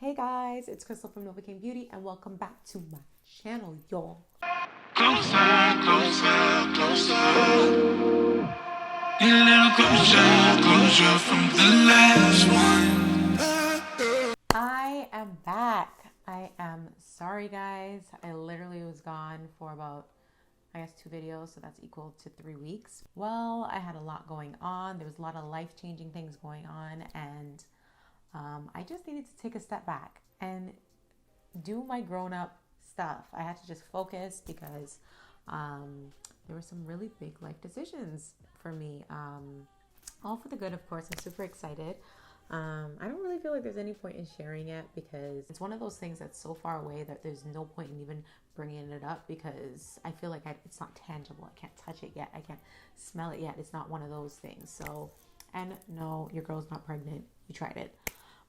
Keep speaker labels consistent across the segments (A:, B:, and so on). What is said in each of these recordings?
A: Hey guys, it's Crystal from Nourishing Beauty and welcome back to my channel, y'all.
B: Closer, closer, closer. A little closer, closer from the last one.
A: I am back. I am sorry guys. I literally was gone for about, I guess 2 videos, so that's equal to 3 weeks. Well, I had a lot going on. There was a lot of life-changing things going on and I just needed to take a step back and do my grown-up stuff. I had to just focus because there were some really big life decisions for me. All for the good, of course. I'm super excited. I don't really feel like there's any point in sharing it because it's one of those things that's so far away that there's no point in even bringing it up because I feel like it's not tangible. I can't touch it yet. I can't smell it yet. It's not one of those things. So, and no, your girl's not pregnant. You tried it.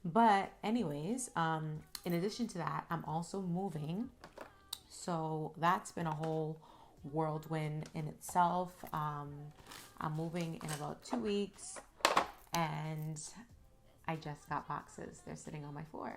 A: But anyways, in addition to that, I'm also moving. So that's been a whole whirlwind in itself. I'm moving in about 2 weeks and I just got boxes. They're sitting on my floor.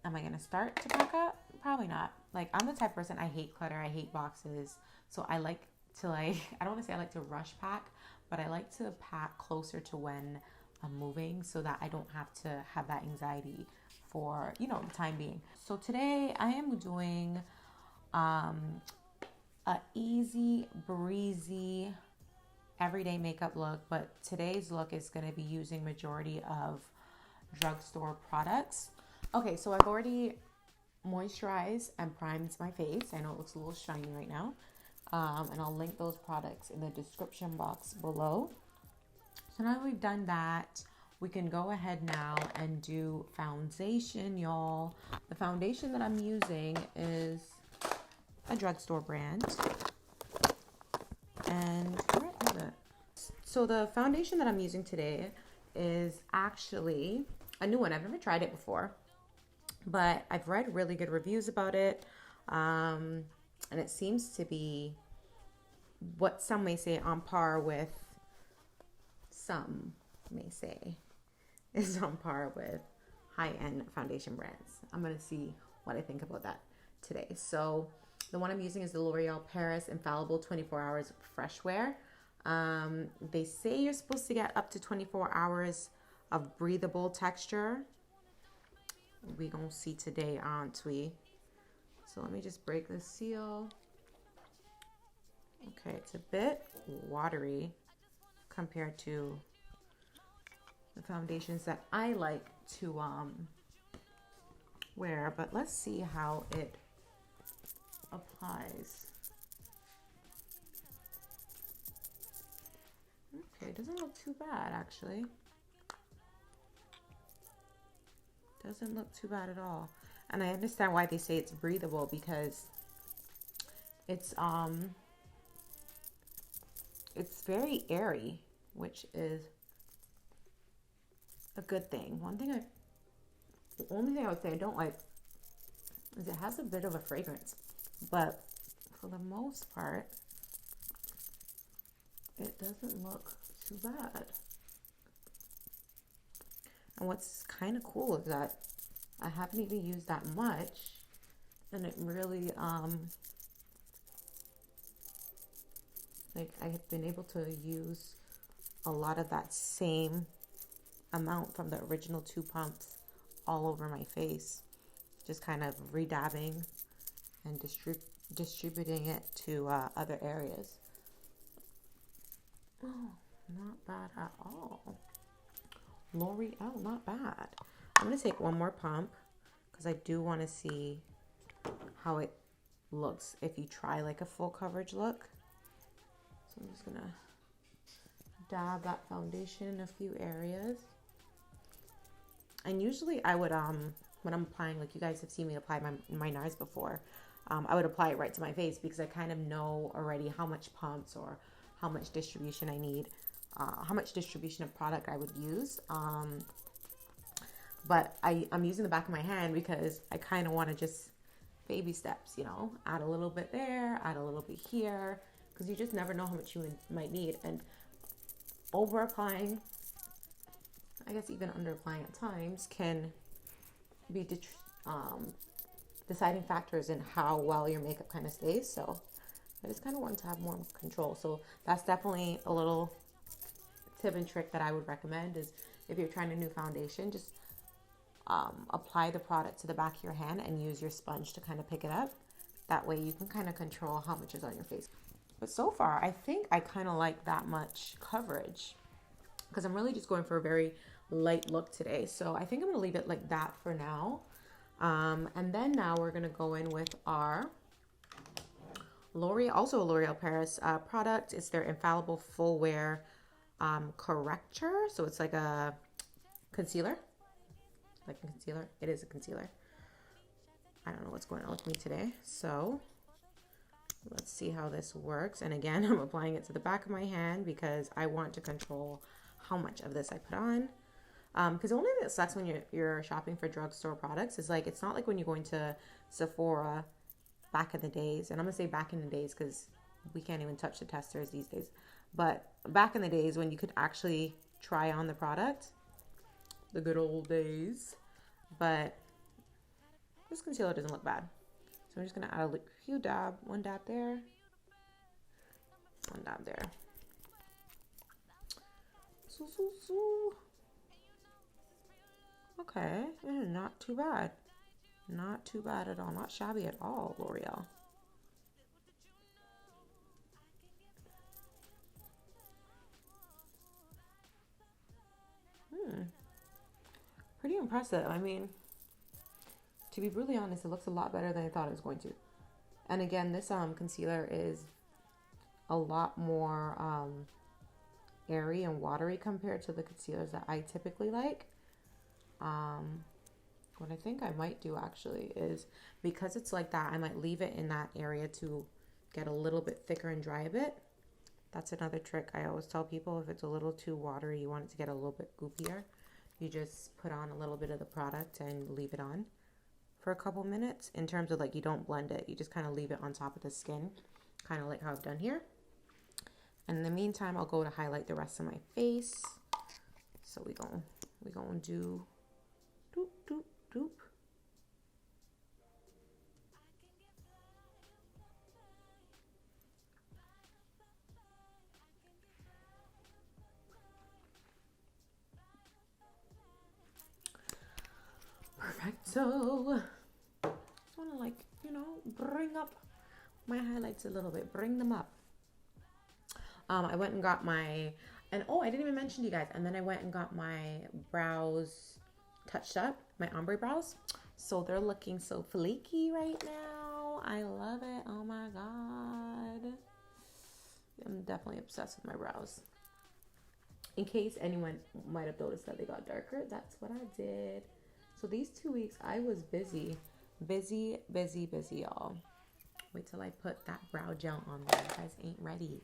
A: Am I going to start to pack up? Probably not. Like, I'm the type of person, I hate clutter. I hate boxes. So I like to I don't want to say I like to rush pack, but I like to pack closer to when I'm moving so that I don't have to have that anxiety for, the time being. So today I am doing a easy breezy everyday makeup look, but today's look is going to be using majority of drugstore products. Okay, so I've already moisturized and primed my face. I know it looks a little shiny right now, and I'll link those products in the description box below. So now that we've done that, we can go ahead now and do foundation, y'all. The foundation that I'm using is a drugstore brand. And where is it? So the foundation that I'm using today is actually a new one. I've never tried it before, but I've read really good reviews about it. And it seems to be what some may say on par with some may say is on par with high-end foundation brands. I'm going to see what I think about that today. So the one I'm using is the L'Oreal Paris Infallible 24 Hours Fresh Wear. They say you're supposed to get up to 24 hours of breathable texture. We gonna see today, aren't we? So let me just break the seal. Okay, it's a bit watery compared to the foundations that I like to wear, but let's see how it applies. Okay, it doesn't look too bad actually. Doesn't look too bad at all. And I understand why they say it's breathable because it's very airy, which is a good thing. The only thing I would say I don't like is it has a bit of a fragrance, but for the most part, it doesn't look too bad. And what's kind of cool is that I haven't even used that much, and it really, like I have been able to use a lot of that same amount from the original 2 pumps all over my face, just kind of redabbing and distributing it to other areas. Oh, not bad at all. L'Oreal, not bad. I'm going to take one more pump because I do want to see how it looks if you try like a full coverage look. So I'm just going to dab that foundation in a few areas. And usually I would, when I'm applying, like you guys have seen me apply my NARS before, I would apply it right to my face because I kind of know already how much pumps or how much distribution I need, how much distribution of product I would use. But I'm using the back of my hand because I kind of want to just baby steps, add a little bit there, add a little bit here, because you just never know how much you might need. And over applying, I guess even under applying at times, can be deciding factors in how well your makeup kind of stays. So I just kind of want to have more control. So that's definitely a little tip and trick that I would recommend is if you're trying a new foundation, just apply the product to the back of your hand and use your sponge to kind of pick it up. That way you can kind of control how much is on your face. But so far, I think I kind of like that much coverage because I'm really just going for a very light look today. So I think I'm going to leave it like that for now. And then now we're going to go in with our L'Oreal, also a L'Oreal Paris product. It's their Infallible Full Wear Corrector. So it's like a concealer. Like a concealer. It is a concealer. I don't know what's going on with me today. So let's see how this works. And again, I'm applying it to the back of my hand because I want to control how much of this I put on. Because the only thing that sucks when you're shopping for drugstore products is like, it's not like when you're going to Sephora back in the days. And I'm going to say back in the days because we can't even touch the testers these days. But back in the days when you could actually try on the product, the good old days. But this concealer doesn't look bad. So I'm just going to add a few dab, one dab there, one dab there. Okay, not too bad. Not too bad at all. Not shabby at all, L'Oreal. Pretty impressive. I mean, to be brutally honest, it looks a lot better than I thought it was going to. And again, this concealer is a lot more airy and watery compared to the concealers that I typically like. What I think I might do actually is, because it's like that, I might leave it in that area to get a little bit thicker and dry a bit. That's another trick I always tell people. If it's a little too watery, you want it to get a little bit goopier, you just put on a little bit of the product and leave it on for a couple minutes. In terms of like, you don't blend it, you just kind of leave it on top of the skin, kind of like how I've done here. And in the meantime, I'll go to highlight the rest of my face. So we gonna do doop doop doop. Perfecto. Just want to, like, you know, bring up my highlights a little bit, bring them up. I went and got my, and oh, I didn't even mention to you guys, and then I went and got my brows touched up, my ombre brows. So they're looking so flaky right now. I love it. Oh my God. I'm definitely obsessed with my brows. In case anyone might have noticed that they got darker, that's what I did. So these 2 weeks, I was busy, y'all. Wait till I put that brow gel on there. You guys ain't ready.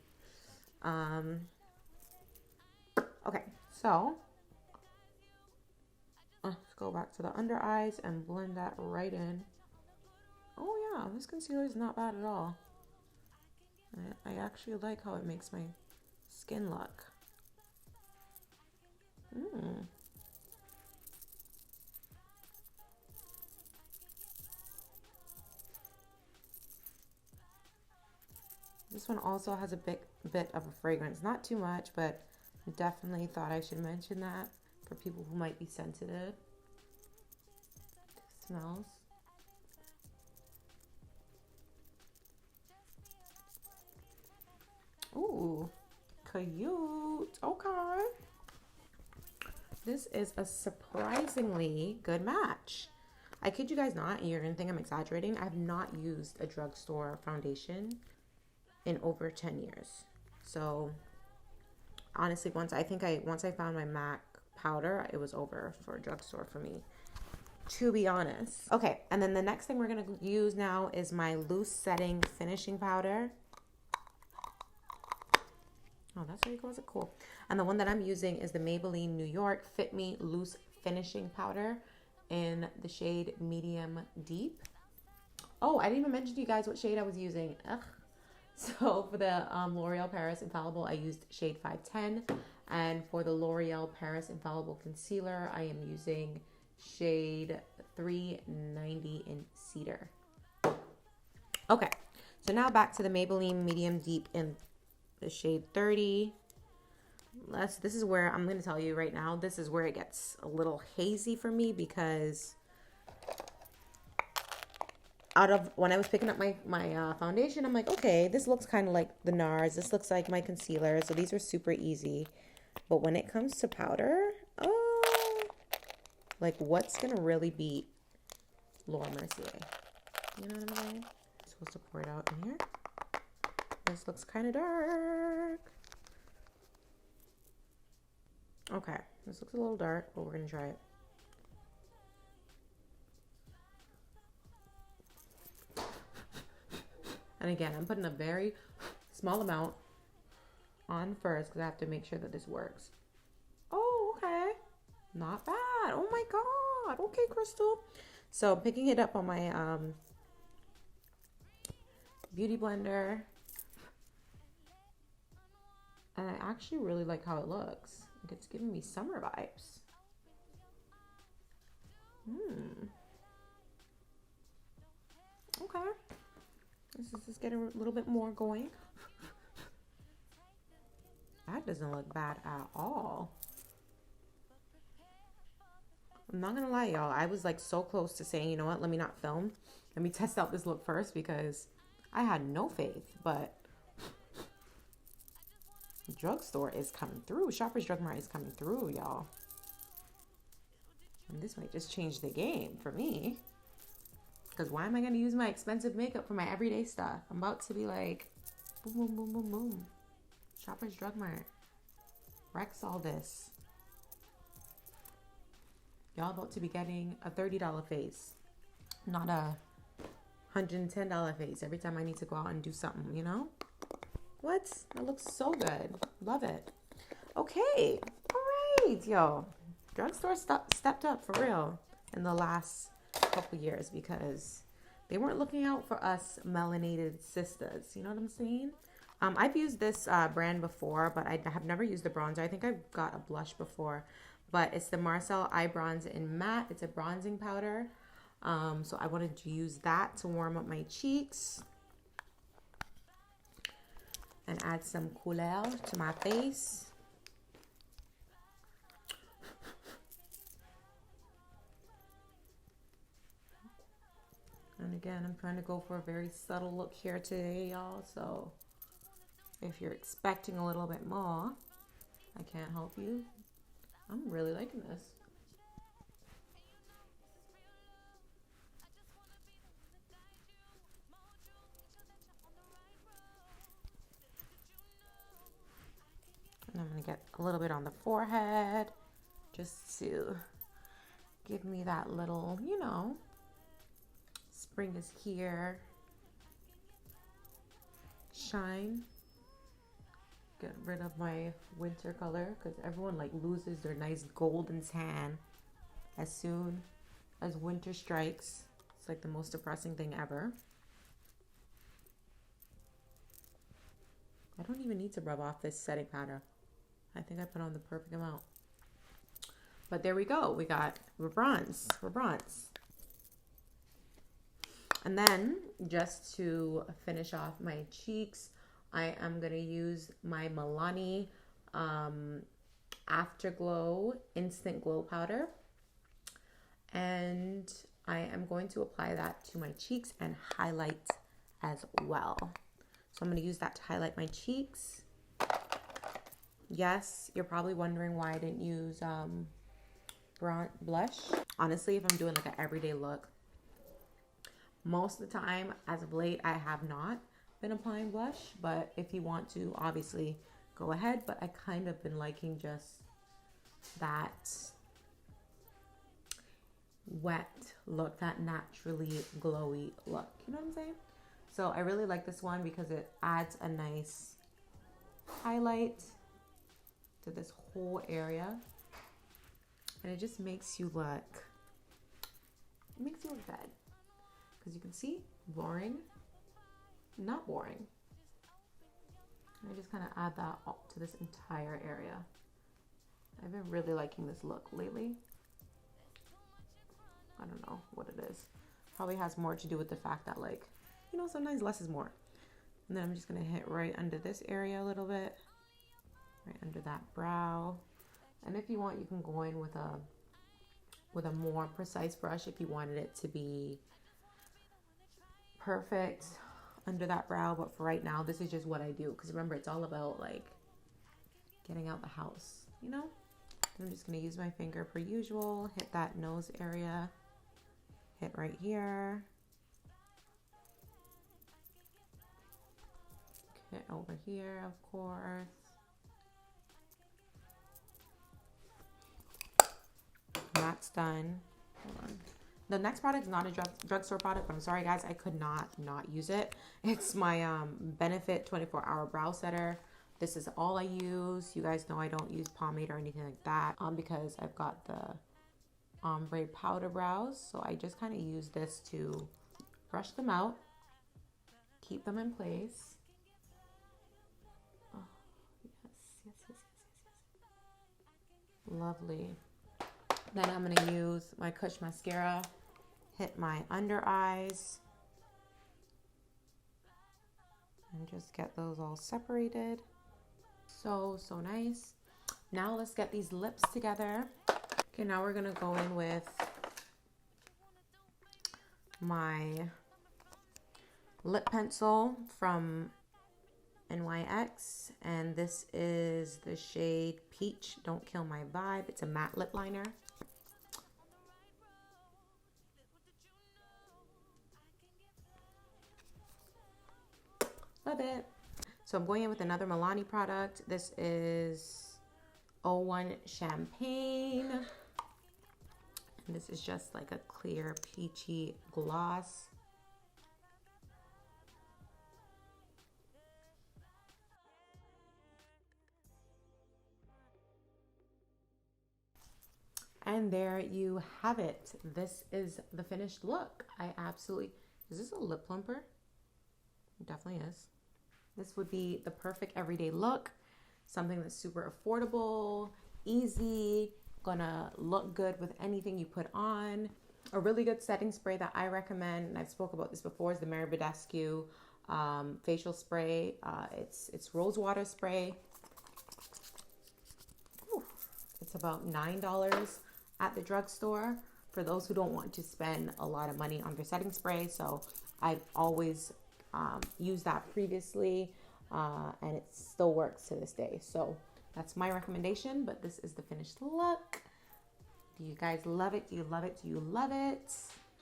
A: Okay, so let's go back to the under eyes and blend that right in. Oh yeah, this concealer is not bad at all. I actually like how it makes my skin look. This one also has a bit of a fragrance. Not too much, but definitely thought I should mention that for people who might be sensitive to smells. Ooh, cute. Okay. This is a surprisingly good match. I kid you guys not, and you're going to think I'm exaggerating. I have not used a drugstore foundation in over 10 years. So honestly, once I found my MAC powder, it was over for a drugstore for me, to be honest. Okay, and then the next thing we're going to use now is my loose setting finishing powder. Oh, that's how you calls it. Cool. And the one that I'm using is the Maybelline New York Fit Me Loose Finishing Powder in the shade Medium Deep. Oh, I didn't even mention to you guys what shade I was using. Ugh. So for the L'Oreal Paris Infallible, I used shade 510. And for the L'Oreal Paris Infallible Concealer, I am using shade 390 in Cedar. Okay, so now back to the Maybelline Medium Deep in the shade 30. This is where I'm going to tell you right now, this is where it gets a little hazy for me, because when I was picking up my foundation, I'm like, okay, this looks kind of like the NARS. This looks like my concealer. So these are super easy. But when it comes to powder, oh, like what's going to really beat Laura Mercier? You know what I'm saying? I'm supposed to pour it out in here. This looks kind of dark. Okay, this looks a little dark, but we're going to try it. And again, I'm putting a very small amount on first because I have to make sure that this works. Oh, okay. Not bad. Oh my God. Okay, Crystal. So picking it up on my beauty blender. And I actually really like how it looks. It's giving me summer vibes. Okay. This is getting a little bit more going. That doesn't look bad at all. I'm not gonna lie, y'all. I was like so close to saying, you know what, let me not film. Let me test out this look first, because I had no faith, but drugstore is coming through. Shoppers Drug Mart is coming through, y'all. And this might just change the game for me. Because why am I going to use my expensive makeup for my everyday stuff? I'm about to be like, boom, boom, boom, boom, boom. Shoppers Drug Mart. Rex all this. Y'all about to be getting a $30 face. Not a $110 face every time I need to go out and do something, you know? What? That looks so good. Love it. Okay. All right, yo. Drugstore stepped up for real in the last couple years, because they weren't looking out for us melanated sisters. You know what I'm saying? I've used this brand before, but I have never used the bronzer. I think I've got a blush before, but it's the Marcelle Eye Bronze in Matte. It's a bronzing powder. So I wanted to use that to warm up my cheeks and add some couleur to my face. And again, I'm trying to go for a very subtle look here today, y'all. So if you're expecting a little bit more, I can't help you. I'm really liking this. And I'm going to get a little bit on the forehead just to give me that little, you know, spring is here shine. Get rid of my winter color, because everyone like loses their nice golden tan as soon as winter strikes. It's like the most depressing thing ever. I don't even need to rub off this setting powder. I think I put on the perfect amount. But there we go. We're bronze. We're bronze. And then just to finish off my cheeks, I am going to use my Milani Afterglow Instant Glow Powder. And I am going to apply that to my cheeks and highlight as well. So I'm going to use that to highlight my cheeks. Yes, you're probably wondering why I didn't use blush. Honestly, if I'm doing like an everyday look, most of the time, as of late, I have not been applying blush. But if you want to, obviously, go ahead. But I kind of been liking just that wet look, that naturally glowy look. You know what I'm saying? So I really like this one because it adds a nice highlight to this whole area. And it just makes you look, good. Because you can see, boring, not boring. And I just kind of add that all to this entire area. I've been really liking this look lately. I don't know what it is. Probably has more to do with the fact that, like, you know, sometimes less is more. And then I'm just gonna hit right under this area a little bit, right under that brow. And if you want, you can go in with a more precise brush if you wanted it to be perfect under that brow. But for right now, this is just what I do, because remember, it's all about like getting out the house, you know. I'm just gonna use my finger per usual, hit that nose area, hit right here, hit over here, of course. That's done. Hold on. The next product is not a drugstore product, but I'm sorry guys, I could not use it. It's my Benefit 24-hour brow setter. This is all I use. You guys know I don't use pomade or anything like that because I've got the ombre powder brows. So I just kind of use this to brush them out, keep them in place. Oh, yes. Lovely. Then I'm going to use my Kush mascara, hit my under eyes, and just get those all separated. So nice. Now let's get these lips together. Okay, now we're going to go in with my lip pencil from NYX, and this is the shade Peach Don't Kill My Vibe. It's a matte lip liner. Love it. So I'm going in with another Milani product. This is 01 Champagne. And this is just like a clear peachy gloss. And there you have it. This is the finished look. I absolutely... Is this a lip plumper? It definitely is. This would be the perfect everyday look. Something that's super affordable, easy, gonna look good with anything you put on. A really good setting spray that I recommend, and I've spoke about this before, is the Badescu facial spray. It's rose water spray. Whew. It's about $9 at the drugstore for those who don't want to spend a lot of money on their setting spray. So I've always used that previously, and it still works to this day. So that's my recommendation, but this is the finished look. Do you guys love it? Do you love it? Do you love it?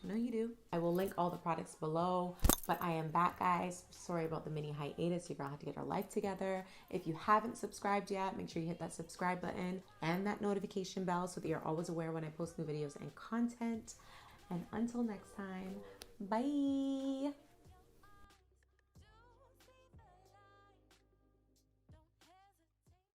A: I know you do. I will link all the products below, but I am back, guys. Sorry about the mini hiatus. You're gonna have to get our life together. If you haven't subscribed yet, make sure you hit that subscribe button and that notification bell so that you're always aware when I post new videos and content. And until next time, bye.